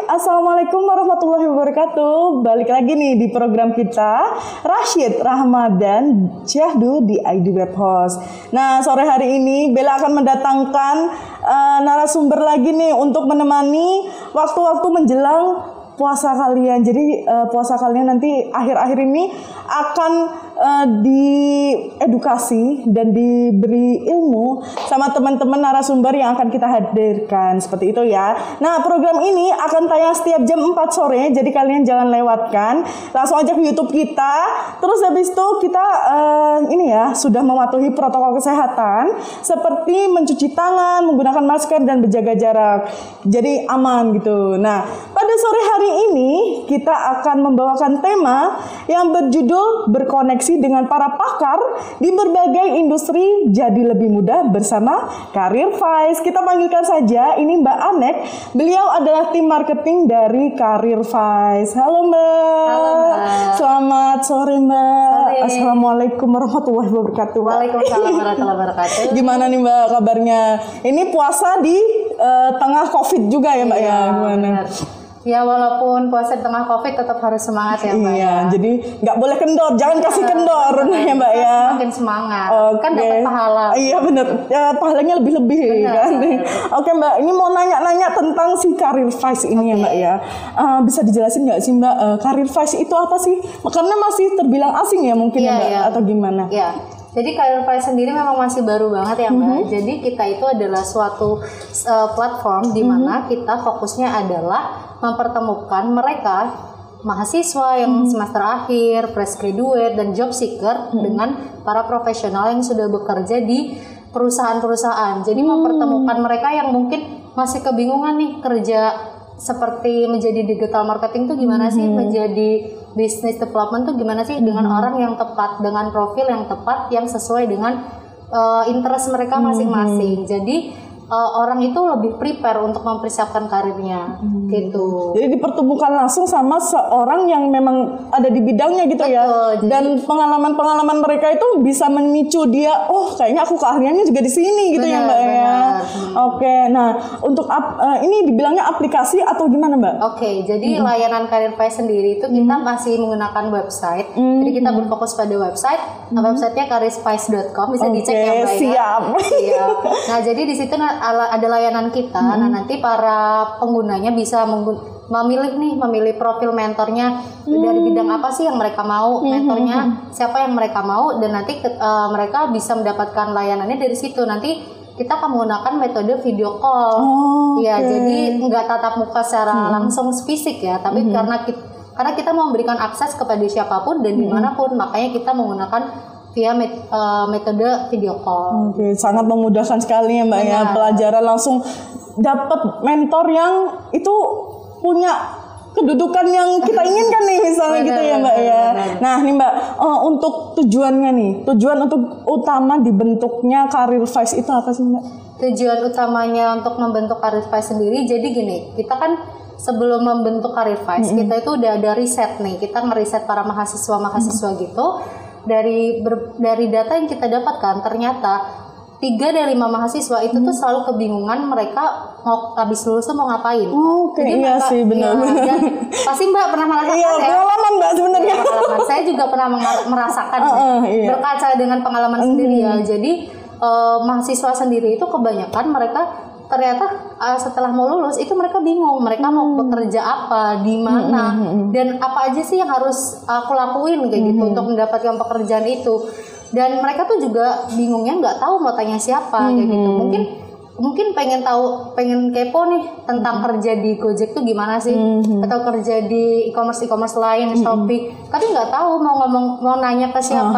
Assalamualaikum warahmatullahi wabarakatuh. Balik lagi nih di program kita, Rashid Ramadan Syahdu di ID Web Host. Nah, sore hari ini Bella akan mendatangkan narasumber lagi nih untuk menemani waktu-waktu menjelang puasa kalian. Jadi puasa kalian nanti akhir-akhir ini akan diedukasi dan diberi ilmu sama teman-teman narasumber yang akan kita hadirkan, seperti itu ya. Nah, program ini akan tayang setiap jam 4 sore, jadi kalian jangan lewatkan. Langsung aja ke YouTube kita. Terus habis itu kita ini ya, sudah mematuhi protokol kesehatan seperti mencuci tangan, menggunakan masker dan berjaga jarak. Jadi aman gitu. Nah, pada sore hari ini kita akan membawakan tema yang berjudul berkoneksi dengan para pakar di berbagai industri jadi lebih mudah bersama Career Vice. Kita panggilkan saja ini Mbak Anek. Beliau adalah tim marketing dari Career Vice. Halo Mbak. Halo Mbak. Selamat sore Mbak. Sore. Assalamualaikum warahmatullahi wabarakatuh. Waalaikumsalam warahmatullahi wabarakatuh. Gimana nih Mbak kabarnya? Ini puasa di tengah COVID juga ya Mbak ya? Gimana? Benar. Ya walaupun puasa di tengah COVID tetap harus semangat ya Mbak. Iya, jadi nggak boleh kendor, jangan kasih kendor ya Mbak ya. Makin semangat, Kan dapat pahala. Iya bener, ya, pahalanya lebih-lebih kan. Oke Mbak, ini mau nanya-nanya tentang si Career Vice ini ya Mbak ya. Bisa dijelasin nggak sih Mbak, Career Vice itu apa sih? Karena masih terbilang asing ya mungkin ya Mbak, atau gimana? Iya. Jadi Career Vice sendiri memang masih baru banget ya Mbak. Jadi kita itu adalah suatu platform di mana kita fokusnya adalah mempertemukan mereka mahasiswa yang semester akhir, fresh graduate dan job seeker dengan para profesional yang sudah bekerja di perusahaan-perusahaan. Jadi mempertemukan mereka yang mungkin masih kebingungan nih kerja seperti menjadi digital marketing tuh gimana sih, menjadi business development tuh gimana sih dengan orang yang tepat, dengan profil yang tepat yang sesuai dengan interest mereka masing-masing. Jadi orang itu lebih prepare untuk mempersiapkan karirnya gitu. Jadi dipertemukan langsung sama seorang yang memang ada di bidangnya gitu. Betul, ya. Dan pengalaman-pengalaman mereka itu bisa memicu dia, oh kayaknya aku keahliannya juga di sini gitu ya Mbak ya. Oke, nah untuk ini dibilangnya aplikasi atau gimana Mbak? Oke, jadi layanan Career Vice sendiri itu kita masih menggunakan website. Jadi kita berfokus pada website. Websitenya careervice.com, bisa dicek ya Mbak. Siap. Nah jadi di situ ada layanan kita. Nah nanti para penggunanya bisa memilih profil mentornya dari bidang apa sih yang mereka mau, mentornya siapa yang mereka mau, dan nanti mereka bisa mendapatkan layanannya dari situ. Nanti kita akan menggunakan metode video call. Jadi nggak tatap muka secara langsung fisik ya, tapi karena kita mau memberikan akses kepada siapapun dan dimanapun, makanya kita menggunakan via metode video call. Oke, sangat memudahkan sekali ya Mbak ya. Pelajaran langsung dapat mentor yang itu punya kedudukan yang kita inginkan nih misalnya gitu ya Mbak ya. Nah nih Mbak, untuk tujuannya nih, tujuan untuk utama dibentuknya Career Vice itu apa sih Mbak? Tujuan utamanya untuk membentuk Career Vice sendiri, jadi gini, kita kan sebelum membentuk Career Vice, kita itu udah ada riset nih, kita ngeriset para mahasiswa gitu. Dari data yang kita dapatkan, ternyata 3 dari 5 mahasiswa itu tuh selalu kebingungan mereka mau habis lulus tuh mau ngapain. Jadi iya sih benar. Pasti Mbak pernah merasakan ya. Pengalaman Mbak sebenarnya. Saya juga pernah merasakan berkaca dengan pengalaman sendiri ya. Jadi mahasiswa sendiri itu kebanyakan mereka ternyata setelah mau lulus itu mereka bingung, mereka mau bekerja apa, di mana, dan apa aja sih yang harus aku lakuin kayak gitu untuk mendapatkan pekerjaan itu. Dan mereka tuh juga bingungnya nggak tahu mau tanya siapa kayak gitu. Mungkin pengen kepo nih tentang kerja di Gojek tuh gimana sih, atau kerja di e-commerce lain, Shopee, tapi nggak tahu mau nanya ke siapa,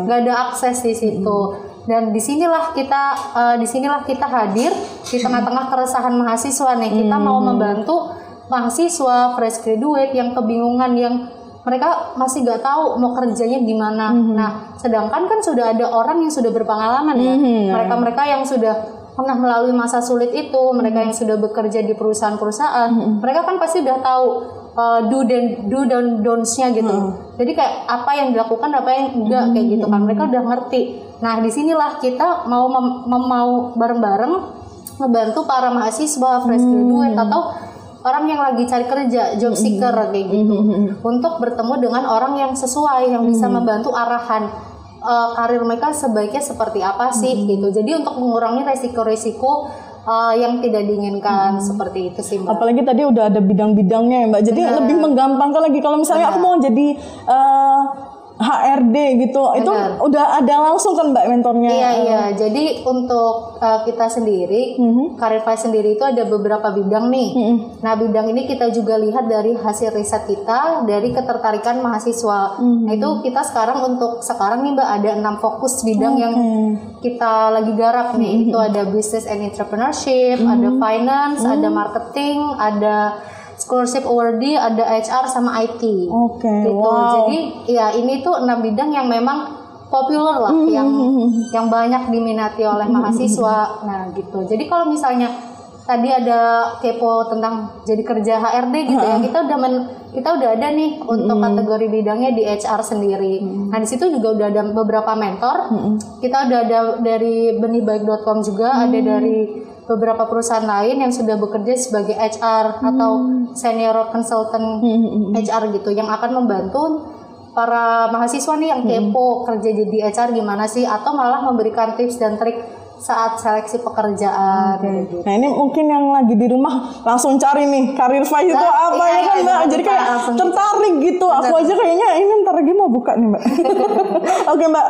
nggak ada akses di situ. Dan disinilah kita hadir di tengah-tengah keresahan mahasiswa nih. Kita mau membantu mahasiswa fresh graduate yang kebingungan, yang mereka masih nggak tahu mau kerjanya gimana. Nah, sedangkan kan sudah ada orang yang sudah berpengalaman ya. Mereka yang sudah pernah melalui masa sulit itu, mereka yang sudah bekerja di perusahaan-perusahaan, mereka kan pasti udah tahu do dan don'ts-nya gitu. Jadi kayak apa yang dilakukan, apa yang enggak kayak gitu kan. Mereka udah ngerti. Nah, disinilah kita mau bareng-bareng ngebantu para mahasiswa fresh graduate atau orang yang lagi cari kerja, job seeker kayak gitu, untuk bertemu dengan orang yang sesuai, yang bisa membantu arahan karir mereka sebaiknya seperti apa sih gitu. Jadi untuk mengurangi resiko-resiko yang tidak diinginkan seperti itu sih, Mbak. Apalagi tadi udah ada bidang-bidangnya ya, Mbak. Jadi lebih menggampangkan lagi kalau misalnya aku mau jadi HRD gitu. Itu udah ada langsung kan Mbak mentornya. Iya. Jadi untuk kita sendiri, Careerify sendiri itu ada beberapa bidang nih. Nah, bidang ini kita juga lihat dari hasil riset kita dari ketertarikan mahasiswa. Nah, itu kita untuk sekarang nih Mbak ada 6 fokus bidang yang kita lagi garap nih. Itu ada business and entrepreneurship, ada finance, ada marketing, ada scholarship awardee, ada HR sama IT. Gitu. Wow. Jadi ya ini tuh 6 bidang yang memang populer lah, yang banyak diminati oleh mahasiswa. Nah gitu. Jadi kalau misalnya tadi ada kepo tentang jadi kerja HRD gitu ya, kita udah ada nih untuk kategori bidangnya di HR sendiri. Nah di situ juga udah ada beberapa mentor. Kita udah ada dari benihbaik.com juga, ada dari beberapa perusahaan lain yang sudah bekerja sebagai HR atau senior consultant HR gitu, yang akan membantu para mahasiswa nih yang kepo kerja jadi HR gimana sih, atau malah memberikan tips dan trik saat seleksi pekerjaan. Gitu. Nah ini mungkin yang lagi di rumah langsung cari nih Careerify itu apa ya kan Mbak, jadi kayak tertarik gitu. Aku aja kayaknya ini ntar lagi mau buka nih Mbak. Oke Mbak,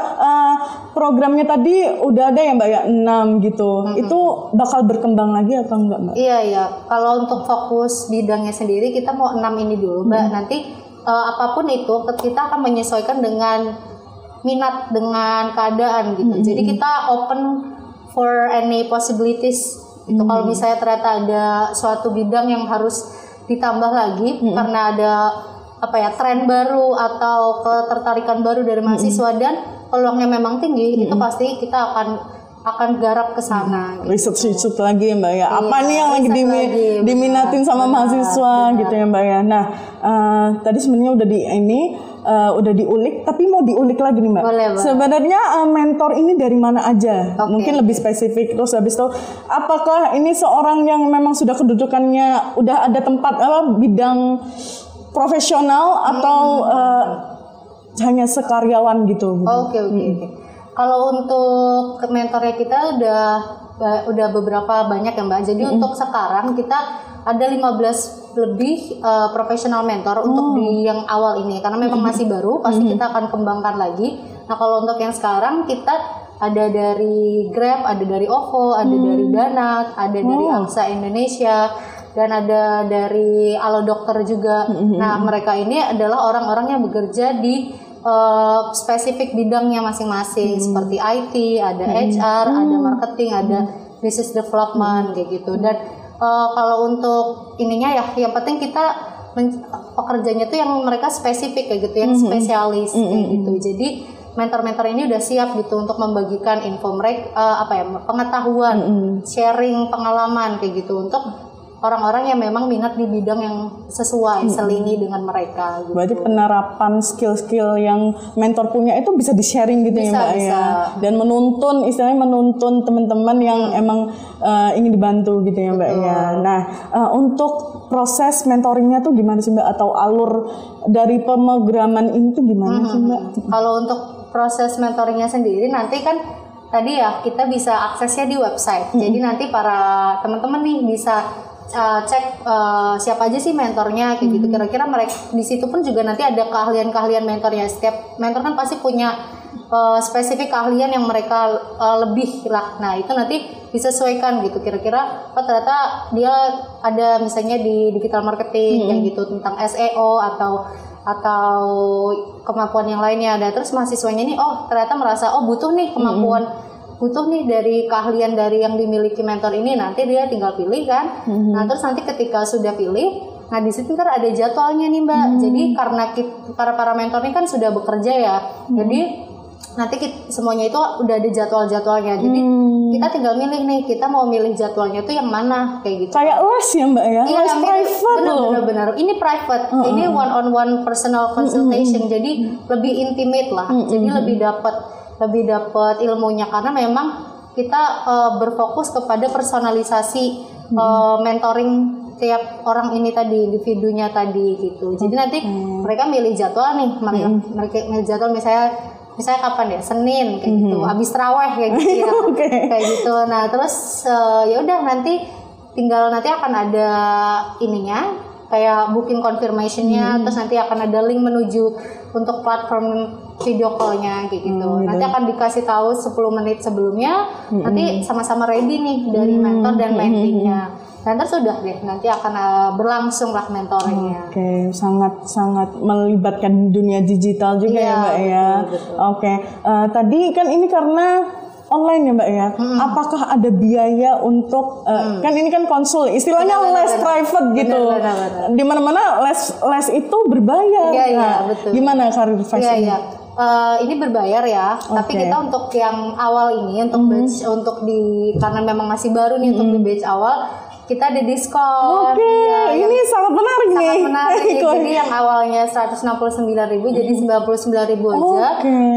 programnya tadi udah ada ya Mbak ya 6 gitu. Itu bakal berkembang lagi atau enggak Mbak? Iya. Kalau untuk fokus bidangnya sendiri kita mau 6 ini dulu Mbak. Nanti apapun itu kita akan menyesuaikan dengan minat, dengan keadaan gitu. Jadi kita open for any possibilities. Itu kalau misalnya ternyata ada suatu bidang yang harus ditambah lagi karena ada tren baru atau ketertarikan baru dari mahasiswa dan peluangnya memang tinggi, itu pasti kita akan garap ke sana. Riset lagi ya Mbak ya. Apa nih yang lagi diminatin sama mahasiswa gitu ya Mbak ya. Nah, tadi sebenarnya udah diulik, tapi mau diulik lagi nih Mbak. Boleh, sebenarnya mentor ini dari mana aja? Mungkin lebih spesifik. Terus habis itu apakah ini seorang yang memang sudah kedudukannya udah ada tempat bidang profesional atau hanya sekaryawan gitu? Oke. Kalau untuk mentornya kita udah beberapa banyak ya Mbak. Jadi untuk sekarang kita ada 15 lebih profesional mentor untuk di yang awal ini, karena memang masih baru, pasti kita akan kembangkan lagi. Nah kalau untuk yang sekarang kita ada dari Grab, ada dari OVO, ada dari Danak, ada dari AXA Indonesia, dan ada dari Alo Dokter juga. Nah mereka ini adalah orang-orang yang bekerja di spesifik bidangnya masing-masing, seperti IT, ada HR, ada marketing, ada business development kayak gitu. Dan kalau untuk ininya ya, yang penting kita pekerjanya tuh yang mereka spesifik kayak gitu, yang spesialis kayak gitu. Jadi mentor-mentor ini udah siap gitu untuk membagikan info mereka, pengetahuan, sharing pengalaman kayak gitu untuk orang-orang yang memang minat di bidang yang sesuai, selini dengan mereka gitu. Berarti penerapan skill-skill yang mentor punya itu bisa di-sharing gitu ya Mbak ya. Dan menuntun teman-teman yang emang ingin dibantu gitu ya Mbak ya. Nah, untuk proses mentoringnya tuh gimana sih Mbak, atau alur dari pemrograman ini tuh gimana sih Mbak? Kalau untuk proses mentoringnya sendiri nanti kan tadi ya kita bisa aksesnya di website. Jadi nanti para teman-teman nih bisa cek siapa aja sih mentornya kayak gitu. Kira-kira mereka di situ pun juga nanti ada keahlian-keahlian mentornya. Setiap mentor kan pasti punya spesifik keahlian yang mereka lebih lah. Nah itu nanti disesuaikan gitu. Kira-kira ternyata dia ada misalnya di digital marketing kayak gitu, tentang SEO atau kemampuan yang lainnya. Dan terus mahasiswanya ini ternyata merasa butuh nih kemampuan, butuh nih dari keahlian dari yang dimiliki mentor ini, nanti dia tinggal pilih kan. Nah terus nanti ketika sudah pilih, nah di situ kan ada jadwalnya nih Mbak. Jadi karena para mentor ini kan sudah bekerja ya, jadi nanti semuanya itu udah ada jadwal-jadwalnya. Jadi kita tinggal milih nih, kita mau milih jadwalnya tuh yang mana kayak gitu. Kayak les ya Mbak ya? Iya, les private loh. Benar-benar. Ini private. Ini one on one personal consultation. Jadi lebih intimate lah. Jadi lebih dapat ilmunya karena memang kita berfokus kepada personalisasi mentoring tiap orang ini tadi, individunya tadi gitu. Jadi nanti mereka milih jadwal nih, mereka milih jadwal misalnya kapan ya, Senin kayak gitu, abis terawih kayak gitu ya, kayak gitu. Nah terus ya udah nanti akan ada ininya, kayak booking confirmationnya, terus nanti akan ada link menuju untuk platform video call-nya kayak gitu. Nanti akan dikasih tahu 10 menit sebelumnya, nanti sama-sama ready nih dari mentor dan mentee-nya. Dan terus sudah deh, nanti akan berlangsung lah mentoringnya. Oke, sangat melibatkan dunia digital juga ya Mbak ya. Oke, tadi kan ini karena online ya Mbak ya. Apakah ada biaya untuk kan ini kan konsul, istilahnya les private gitu. Di mana-mana les itu berbayar. Iya, betul. Gimana Careervice ini? Ini berbayar ya, tapi kita untuk yang awal ini untuk batch karena memang masih baru nih untuk di batch awal kita ada diskon. Ini sangat menarik nih. Sangat menarik. Jadi yang awalnya 169.000 jadi 99.000 aja.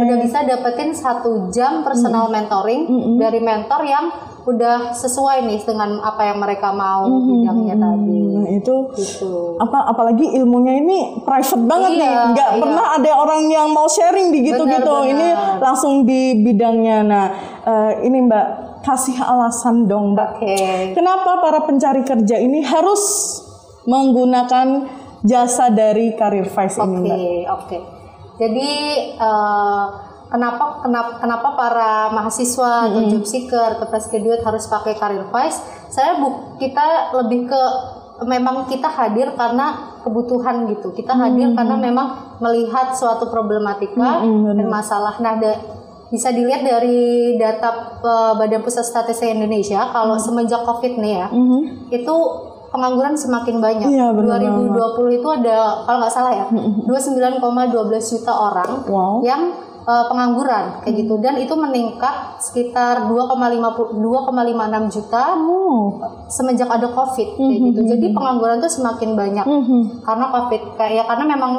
Udah bisa dapetin 1 jam personal mentoring dari mentor yang udah sesuai nih dengan apa yang mereka mau bidangnya tadi. Nah, itu gitu. Apalagi ilmunya ini private banget nih. Nggak pernah ada orang yang mau sharing di gitu-gitu. Ini langsung di bidangnya. Nah, ini Mbak, kasih alasan dong Mbak. Kenapa para pencari kerja ini harus menggunakan jasa dari Careervice ini Mbak? Jadi kenapa para mahasiswa atau job seeker atau fresh graduate harus pakai Careervice? Kita lebih ke memang kita hadir karena kebutuhan gitu. Kita hadir karena memang melihat suatu problematika dan masalah. Nah, bisa dilihat dari data Badan Pusat Statistik Indonesia kalau semenjak Covid nih ya, itu pengangguran semakin banyak. 2020 itu ada kalau nggak salah ya 29,12 juta orang yang pengangguran kayak gitu, dan itu meningkat sekitar 2,56 juta semenjak ada Covid kayak gitu. Jadi pengangguran tuh semakin banyak karena Covid, karena memang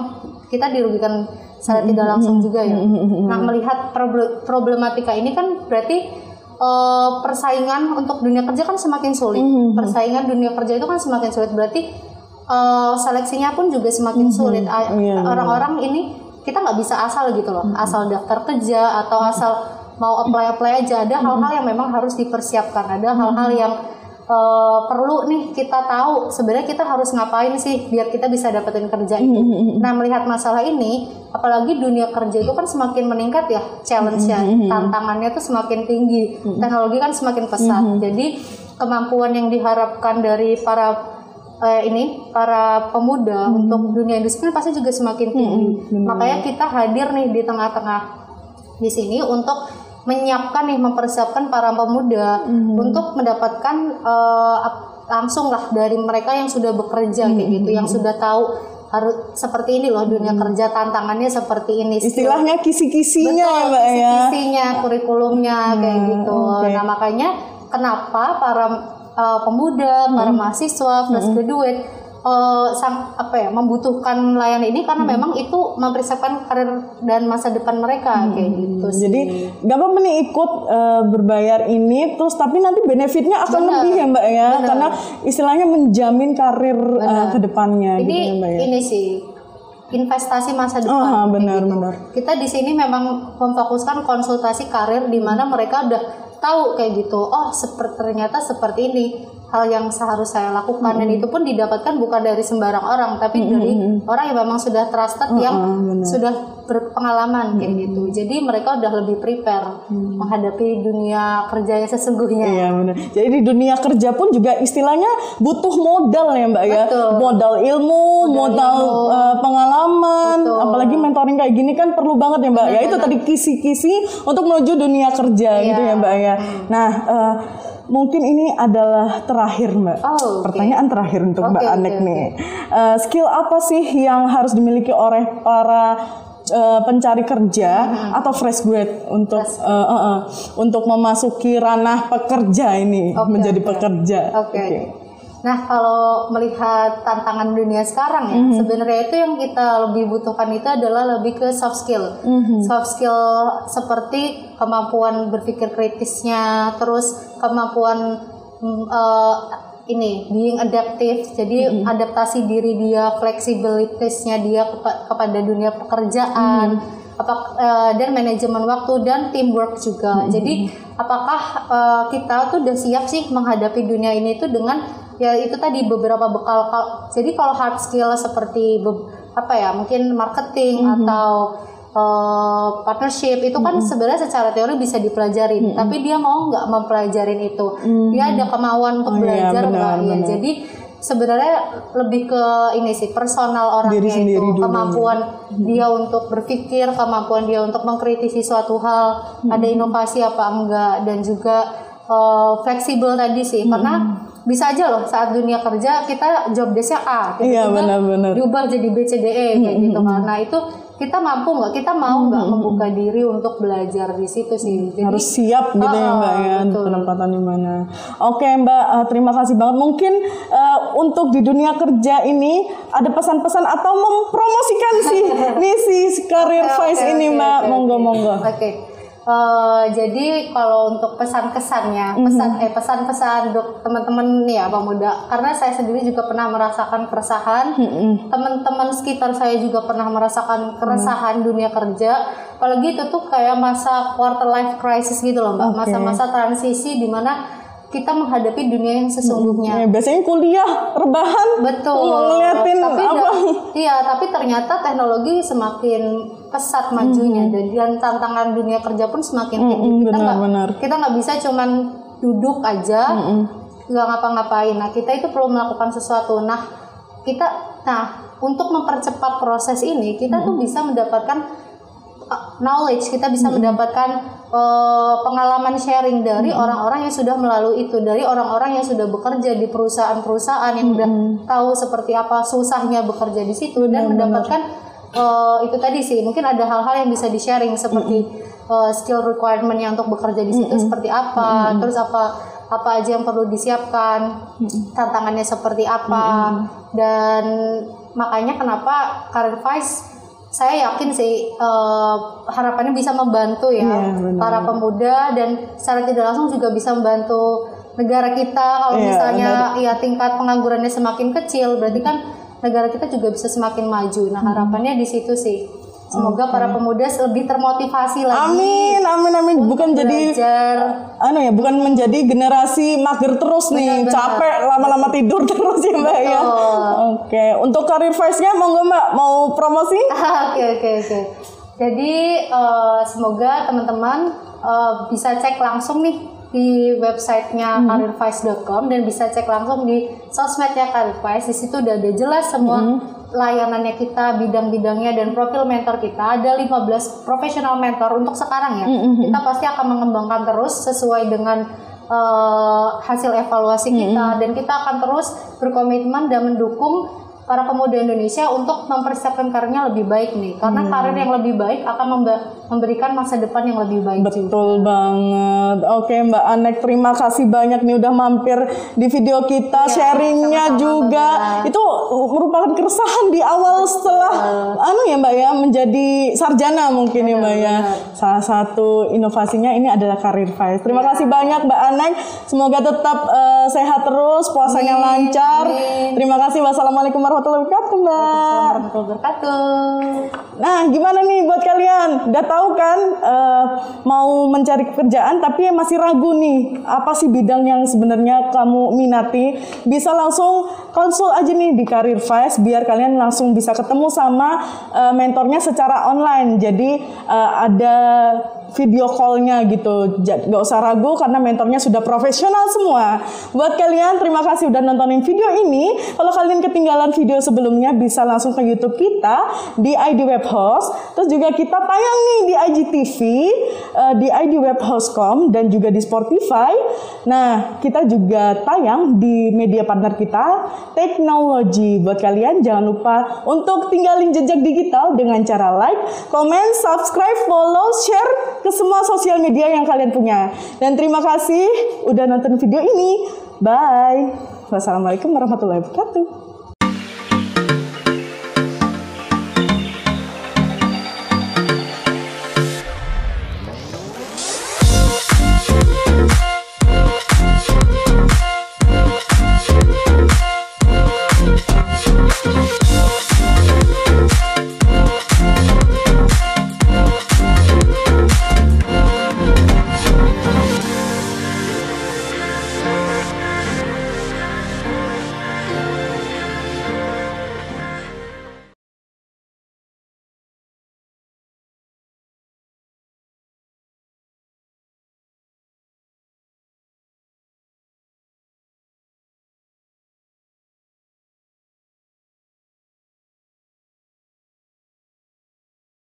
kita dirugikan secara tidak langsung juga ya. Nah, melihat problematika ini kan berarti persaingan untuk dunia kerja kan semakin sulit. Persaingan dunia kerja itu kan semakin sulit, berarti seleksinya pun juga semakin sulit. Orang-orang ini kita nggak bisa asal gitu loh, asal daftar kerja atau asal mau apply aja. Ada hal-hal yang memang harus dipersiapkan, ada hal-hal yang perlu nih kita tahu sebenarnya kita harus ngapain sih biar kita bisa dapetin kerja itu. Nah, melihat masalah ini, apalagi dunia kerja itu kan semakin meningkat ya, challenge-nya, tantangannya tuh semakin tinggi, teknologi kan semakin pesat. Jadi kemampuan yang diharapkan dari para pemuda untuk dunia industri pasti juga semakin tinggi. Makanya kita hadir nih di tengah-tengah di sini untuk mempersiapkan para pemuda untuk mendapatkan langsung lah dari mereka yang sudah bekerja kayak gitu, yang sudah tahu harus seperti ini loh dunia kerja, tantangannya seperti ini. Istilahnya kisi-kisinya ya Mbak ya. Kisi-kisinya, kurikulumnya kayak gitu. Nah, makanya kenapa para pemuda, para mahasiswa, fresh graduate membutuhkan layanan ini karena memang itu mempersiapkan karir dan masa depan mereka kayak gitu sih. Jadi gak apa-apa nih ikut berbayar ini terus tapi nanti benefitnya akan lebih ya Mbak ya. Karena istilahnya menjamin karir ke depannya gitu ya Mbak ya. Ini sih investasi masa depan. Benar. Kita di sini memang memfokuskan konsultasi karir di mana mereka udah tahu kayak gitu. Ternyata seperti ini hal yang seharusnya saya lakukan, dan itu pun didapatkan bukan dari sembarang orang, tapi dari orang yang memang sudah trusted, yang sudah berpengalaman kayak gitu. Jadi mereka udah lebih prepare menghadapi dunia kerja yang sesungguhnya. Iya benar. Jadi di dunia kerja pun juga istilahnya butuh modal ya Mbak ya. Modal ilmu, modal pengalaman, apalagi mentoring kayak gini kan perlu banget ya Mbak. Ya itu tadi kisi-kisi untuk menuju dunia kerja gitu ya Mbak ya. Nah, mungkin ini adalah terakhir Mbak. Pertanyaan terakhir untuk Mbak Anek nih. Skill apa sih yang harus dimiliki oleh para pencari kerja atau fresh grade untuk memasuki ranah pekerja ini, menjadi pekerja. Oke. Nah, kalau melihat tantangan dunia sekarang ya, sebenarnya itu yang kita lebih butuhkan itu adalah lebih ke soft skill. Soft skill seperti kemampuan berpikir kritisnya, terus kemampuan being adaptive, jadi adaptasi diri dia, fleksibilitasnya dia kepada dunia pekerjaan, dan manajemen waktu dan teamwork juga. Jadi apakah kita tuh udah siap sih menghadapi dunia ini tuh dengan ya itu tadi beberapa bekal. Jadi kalau hard skill seperti mungkin marketing atau partnership itu kan sebenarnya secara teori bisa dipelajarin, tapi dia mau nggak mempelajarin itu, dia ada kemauan untuk belajar nggak ya. Jadi sebenarnya lebih ke ini sih, personal orangnya itu, kemampuan dia untuk berpikir, kemampuan dia untuk mengkritisi suatu hal, ada inovasi apa enggak, dan juga fleksibel tadi sih, karena bisa aja loh saat dunia kerja kita job desk-nya A, tiba-tiba diubah jadi B, C, D, E kayak gitu. Karena itu kita mampu nggak, kita mau nggak membuka diri untuk belajar di situ sih. Jadi, harus siap gitu ya Mbak ya, penempatan di mana. Oke Mbak, terima kasih banget. Mungkin untuk di dunia kerja ini ada pesan-pesan atau mempromosikan sih misi Career Vice ini Mbak, monggo. Jadi kalau untuk pesan-kesannya, pesan-pesan untuk teman-teman nih ya pemuda, karena saya sendiri juga pernah merasakan keresahan, teman-teman sekitar saya juga pernah merasakan keresahan dunia kerja, apalagi itu tuh kayak masa quarter life crisis gitu loh Mbak, masa-masa transisi di mana kita menghadapi dunia yang sesungguhnya. Biasanya kuliah rebahan, ngeliatin tapi ternyata teknologi semakin pesat majunya, dan tantangan dunia kerja pun semakin tinggi. Kita nggak bisa cuman duduk aja, nggak ngapa-ngapain. Nah, kita itu perlu melakukan sesuatu. Untuk mempercepat proses ini, kita tuh bisa mendapatkan knowledge, kita bisa mendapatkan pengalaman sharing dari orang-orang yang sudah melalui itu, dari orang-orang yang sudah bekerja di perusahaan-perusahaan yang udah tahu seperti apa susahnya bekerja di situ, dan mendapatkan itu tadi sih, mungkin ada hal-hal yang bisa di-sharing seperti skill requirement-nya untuk bekerja di situ seperti apa, terus apa aja yang perlu disiapkan, tantangannya seperti apa, dan makanya kenapa Career Vice saya yakin sih harapannya bisa membantu para pemuda, dan secara tidak langsung juga bisa membantu negara kita. Kalau misalnya tingkat penganggurannya semakin kecil, berarti kan negara kita juga bisa semakin maju. Nah, harapannya di situ sih. Semoga para pemuda lebih termotivasi lagi. Amin. Bukan belajar. Jadi bukan menjadi generasi mager terus nih, capek lama-lama tidur terus ya Mbak ya. Oke, untuk Career Vice-nya monggo Mbak, mau promosi? Oke. Jadi semoga teman-teman bisa cek langsung nih di websitenya careervice.com, dan bisa cek langsung di sosmednya Career Vice. Di situ udah ada jelas semua layanannya kita, bidang-bidangnya, dan profil mentor kita. Ada 15 profesional mentor untuk sekarang ya. Kita pasti akan mengembangkan terus sesuai dengan hasil evaluasi kita, dan kita akan terus berkomitmen dan mendukung para pemuda Indonesia untuk mempersiapkan karirnya lebih baik nih, karena karir yang lebih baik akan memberikan masa depan yang lebih baik. Betul banget. Oke Mbak Anek, terima kasih banyak nih udah mampir di video kita, sharingnya juga Mbak. Itu merupakan keresahan di awal setelah Mbak ya menjadi sarjana mungkin ya Mbak ya. Salah satu inovasinya ini adalah Career Vice. Terima kasih banyak Mbak Anek, semoga tetap sehat terus, puasanya lancar. Terima kasih. Wassalamualaikum warahmatullahi wabarakatuh Mbak. Nah, gimana nih buat kalian? Udah tahu kan mau mencari pekerjaan tapi masih ragu nih, apa sih bidang yang sebenarnya kamu minati? Bisa langsung konsul aja nih di Career Vice, biar kalian langsung bisa ketemu sama mentornya secara online. Jadi ada video call-nya gitu. Gak usah ragu karena mentornya sudah profesional semua. Buat kalian, terima kasih udah nontonin video ini. Kalau kalian ketinggalan video sebelumnya, bisa langsung ke YouTube kita di ID Web Host. Terus juga kita tayang nih di IGTV, di ID Web Host.com dan juga di Spotify. Nah, kita juga tayang di media partner kita, Teknologi. Buat kalian, jangan lupa untuk tinggalin jejak digital dengan cara like, comment, subscribe, follow, share ke semua sosial media yang kalian punya. Dan terima kasih udah nonton video ini. Bye. Wassalamualaikum warahmatullahi wabarakatuh.